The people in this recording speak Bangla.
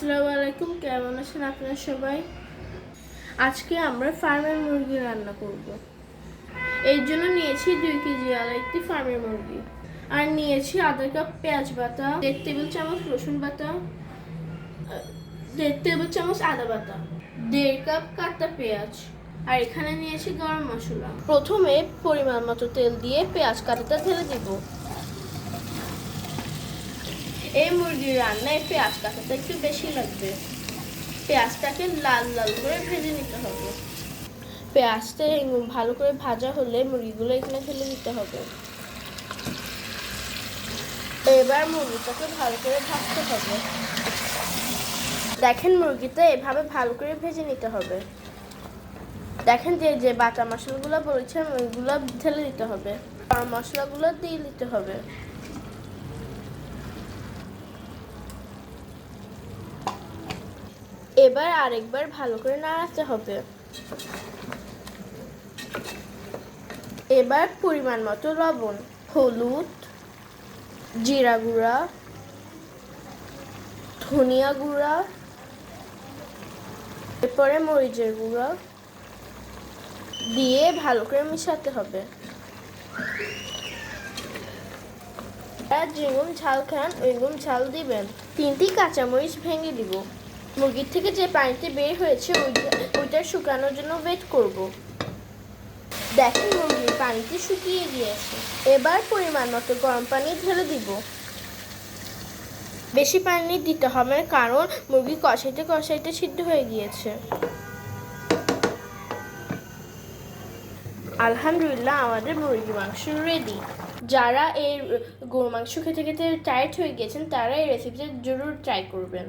আসসালামু আলাইকুম, কেমন আছেন আপনারা সবাই? আজকে আমরা ফার্মের মুরগি রান্না করব। এর জন্য নিয়েছি 2 কেজি একটি ফার্মের মুরগি, আর নিয়েছি আধা কাপ পেঁয়াজ বাটা, 1 টেবিল চামচ রসুন বাটা, 1 টেবিল চামচ আদা বাটা, 1.5 কাপ কাটা পেঁয়াজ, আর এখানে নিয়েছি গরম মশলা। প্রথমে পরিমাণ মতো তেল দিয়ে পেঁয়াজ কাটাটা ঢেলে দিব। এই মুরগির রান্নায় পেঁয়াজ কাটাটা একটু বেশি লাগবে। পেঁয়াজটাকে লাল লাল করে ভেজে নিতে হবে। পেঁয়াজটা ভালো করে ভাজা হলে মুরগিগুলো এখানে ঢেলে দিতে হবে। এবার মুরগিটাকে ভালো করে ভাজতে হবে। দেখেন, মুরগিটা এভাবে ভালো করে ভেজে নিতে হবে। দেখেন, যে বাটা মশলাগুলো বলেছে ওইগুলো ঢেলে দিতে হবে, গরম মশলাগুলো দিয়ে দিতে হবে। এবার আরেকবার ভালো করে নাড়াতে হবে। এবার পরিমাণ মতো লবণ, হলুদ, জিরা গুঁড়া, ধনিয়া গুঁড়া, এরপরে মরিচের গুঁড়া দিয়ে ভালো করে মিশাতে হবে। আর যেরকম ঝাল খান ওইরকম ঝাল দিবেন। 3টি কাঁচামরিচ ভেঙে দিব। মুরগির থেকে যে পানিতে বের হয়েছে ওইটা শুকানোর জন্য ওয়েট করব। দেখেন, মুরগির পানিটি শুকিয়ে গিয়েছে। এবার পরিমাণ মতো গরম পানি ঢেলে দিব। বেশি পানি দিতে হবে কারণ মুরগি কষাইতে কষাইতে সিদ্ধ হয়ে গিয়েছে। আলহামদুলিল্লাহ, আমাদের মুরগি মাংস রেডি। যারা এই গরু মাংস খেতে খেতে টায়ার্ড হয়ে গেছেন তারা এই রেসিপিটা জরুর ট্রাই করবেন।